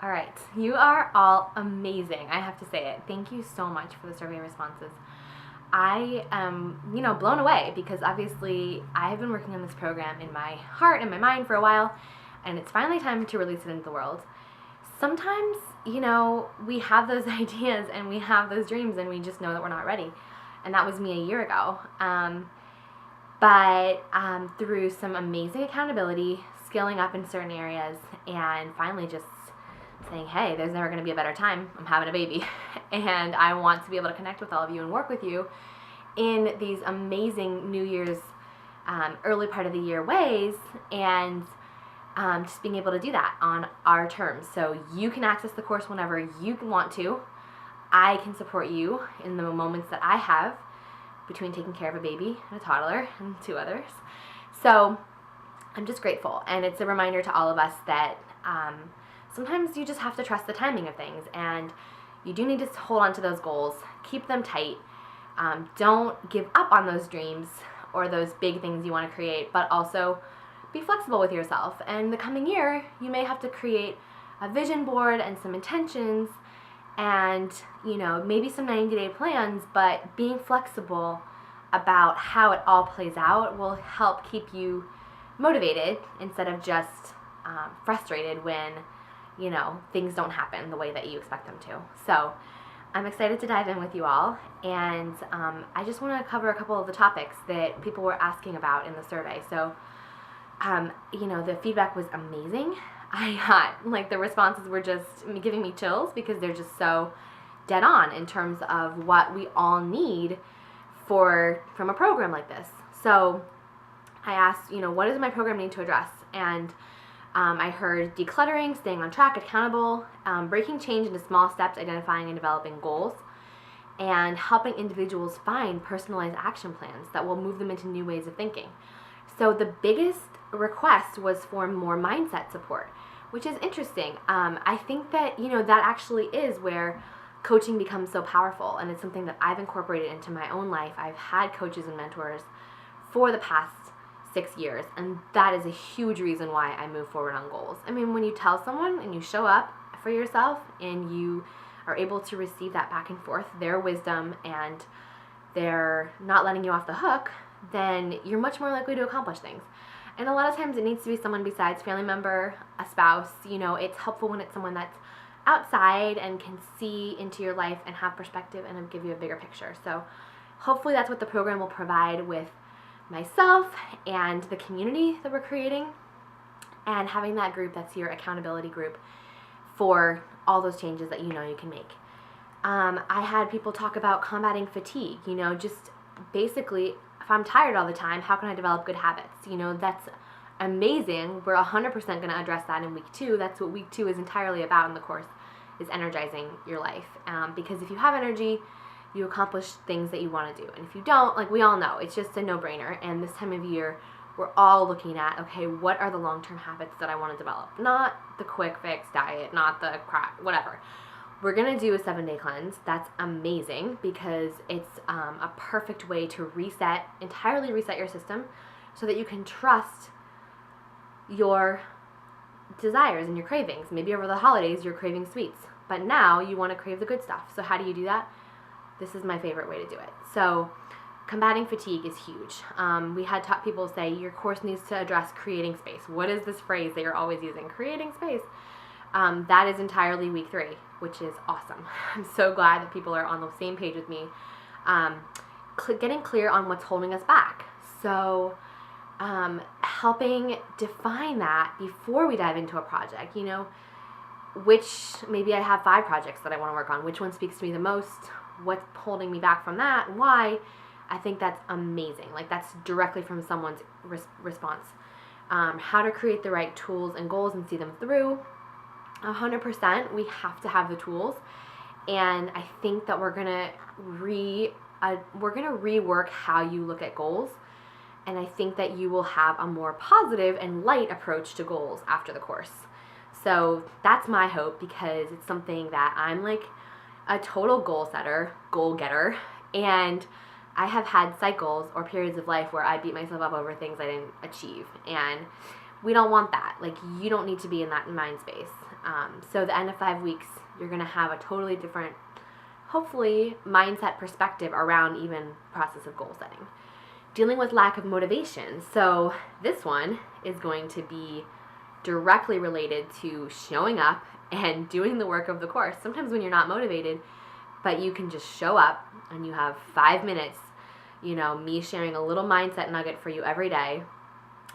All right, you are all amazing. I have to say it. Thank you so much for the survey responses. I am, blown away because obviously I have been working on this program in my heart and my mind for a while, and it's finally time to release it into the world. Sometimes, we have those ideas and we have those dreams and we just know that we're not ready. And that was me a year ago. But through some amazing accountability, scaling up in certain areas, and finally just saying, hey, there's never going to be a better time. I'm having a baby. And I want to be able to connect with all of you and work with you in these amazing New Year's early part of the year ways, and just being able to do that on our terms. So you can access the course whenever you want to. I can support you in the moments that I have between taking care of a baby and a toddler and two others. So I'm just grateful. And it's a reminder to all of us that sometimes you just have to trust the timing of things, and you do need to hold on to those goals, keep them tight. Don't give up on those dreams or those big things you want to create, but also be flexible with yourself. And the coming year, you may have to create a vision board and some intentions and, maybe some 90-day plans, but being flexible about how it all plays out will help keep you motivated instead of just frustrated when, things don't happen the way that you expect them to. So I'm excited to dive in with you all, and I just want to cover a couple of the topics that people were asking about in the survey. So, the feedback was amazing. I got, the responses were just giving me chills because they're just so dead on in terms of what we all need from a program like this. So I asked, what does my program need to address? And I heard decluttering, staying on track, accountable, breaking change into small steps, identifying and developing goals, and helping individuals find personalized action plans that will move them into new ways of thinking. So the biggest request was for more mindset support, which is interesting. I think that, that actually is where coaching becomes so powerful, and it's something that I've incorporated into my own life. I've had coaches and mentors for the past 6 years, and that is a huge reason why I move forward on goals. I mean, when you tell someone and you show up for yourself and you are able to receive that back and forth, their wisdom, and they're not letting you off the hook, then you're much more likely to accomplish things. And a lot of times it needs to be someone besides family member, a spouse. It's helpful when it's someone that's outside and can see into your life and have perspective and give you a bigger picture. So hopefully that's what the program will provide with myself and the community that we're creating, and having that group that's your accountability group for all those changes that you can make. I had people talk about combating fatigue, just basically, if I'm tired all the time, how can I develop good habits? That's amazing. We're 100% going to address that in week 2. That's what week 2 is entirely about in the course, is energizing your life. Because if you have energy, you accomplish things that you want to do. And if you don't, we all know, it's just a no-brainer. And this time of year, we're all looking at, okay, what are the long-term habits that I want to develop? Not the quick fix diet, not the crap, whatever. We're going to do a 7-day cleanse. That's amazing because it's a perfect way to entirely reset your system so that you can trust your desires and your cravings. Maybe over the holidays you're craving sweets, but now you want to crave the good stuff. So how do you do that? This is my favorite way to do it. So combating fatigue is huge. We had people say your course needs to address creating space. What is this phrase that you're always using? Creating space. That is entirely week 3, which is awesome. I'm so glad that people are on the same page with me. Getting clear on what's holding us back. So helping define that before we dive into a project. Which, maybe I have 5 projects that I want to work on. Which one speaks to me the most? What's holding me back from that? And why? I think that's amazing. That's directly from someone's response. How to create the right tools and goals and see them through. 100%, we have to have the tools, and I think that we're gonna rework how you look at goals, and I think that you will have a more positive and light approach to goals after the course. So that's my hope, because it's something that I'm a total goal setter, goal getter, and I have had cycles or periods of life where I beat myself up over things I didn't achieve, and we don't want that. You don't need to be in that mind space. So the end of 5 weeks, you're going to have a totally different, hopefully, mindset perspective around even the process of goal setting. Dealing with lack of motivation. So this one is going to be directly related to showing up and doing the work of the course. Sometimes when you're not motivated, but you can just show up and you have 5 minutes, me sharing a little mindset nugget for you every day,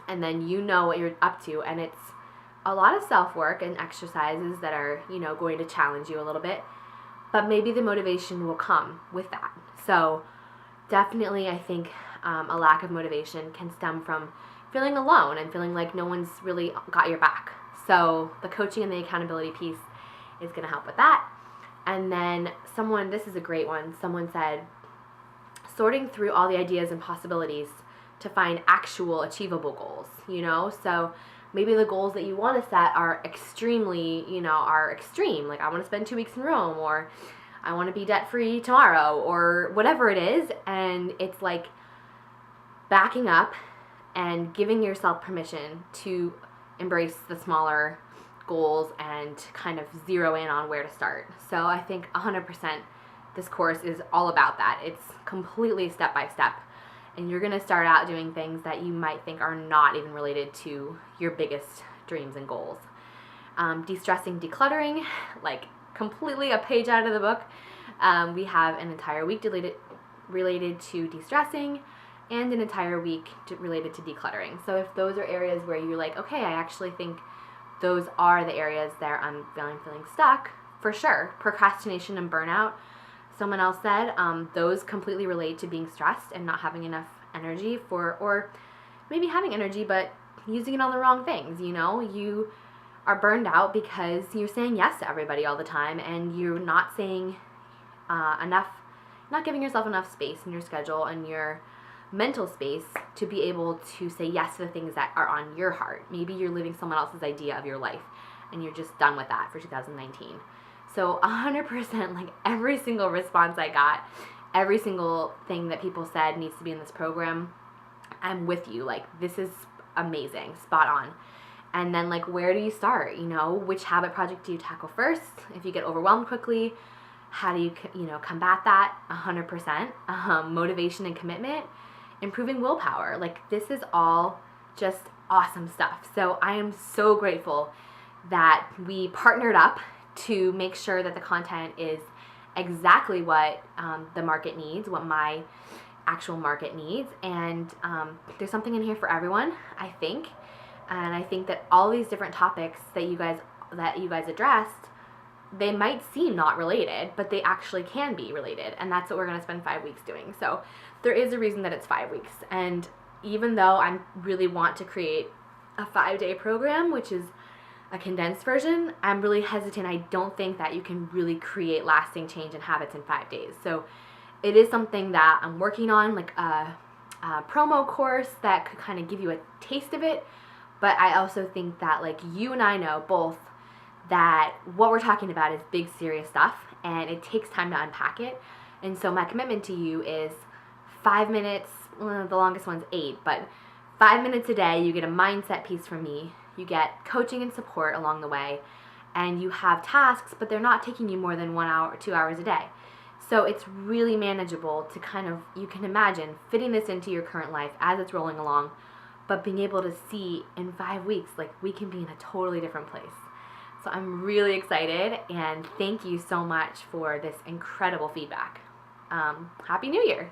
and then you know what you're up to, and it's a lot of self-work and exercises that are, going to challenge you a little bit, but maybe the motivation will come with that. So definitely, I think a lack of motivation can stem from feeling alone and feeling like no one's really got your back. So the coaching and the accountability piece is going to help with that. And then this is a great one, someone said, sorting through all the ideas and possibilities to find actual achievable goals, So maybe the goals that you want to set are extremely, are extreme. Like, I want to spend 2 weeks in Rome, or I want to be debt-free tomorrow, or whatever it is. And it's like backing up and giving yourself permission to embrace the smaller goals and kind of zero in on where to start. So I think 100% this course is all about that. It's completely step by step. And you're going to start out doing things that you might think are not even related to your biggest dreams and goals. De-stressing, decluttering, like completely a page out of the book. We have an entire week related to de-stressing and an entire week related to decluttering. So if those are areas where you're like, okay, I actually think those are the areas that I'm feeling stuck, for sure. Procrastination and burnout, someone else said, those completely relate to being stressed and not having enough energy or maybe having energy but using it on the wrong things. You are burned out because you're saying yes to everybody all the time, and you're not saying enough, not giving yourself enough space in your schedule and your mental space to be able to say yes to the things that are on your heart. Maybe you're living someone else's idea of your life and you're just done with that for 2019. So 100%, like every single response I got, every single thing that people said needs to be in this program, I'm with you. Like, this is amazing, spot on. And then, like, where do you start? Which habit project do you tackle first? If you get overwhelmed quickly, how do you, combat that? 100%. Motivation and commitment, improving willpower. Like, this is all just awesome stuff. So I am so grateful that we partnered up to make sure that the content is exactly what the market needs, what my actual market needs. And there's something in here for everyone, I think. And I think that all these different topics that you guys addressed, they might seem not related, but they actually can be related. And that's what we're going to spend 5 weeks doing. So there is a reason that it's 5 weeks. And even though I really want to create a 5-day program, which is a condensed version, I'm really hesitant. I don't think that you can really create lasting change in habits in 5 days. So it is something that I'm working on, like a promo course that could kind of give you a taste of it. But I also think that, like, you and I know both that what we're talking about is big, serious stuff, and it takes time to unpack it. And so my commitment to you is 5 minutes, the longest one's 8, but 5 minutes a day. You get a mindset piece from me. You get coaching and support along the way, and you have tasks, but they're not taking you more than 1 hour or 2 hours a day. So it's really manageable to kind of, you can imagine fitting this into your current life as it's rolling along, but being able to see in 5 weeks, like, we can be in a totally different place. So I'm really excited, and thank you so much for this incredible feedback. Happy New Year!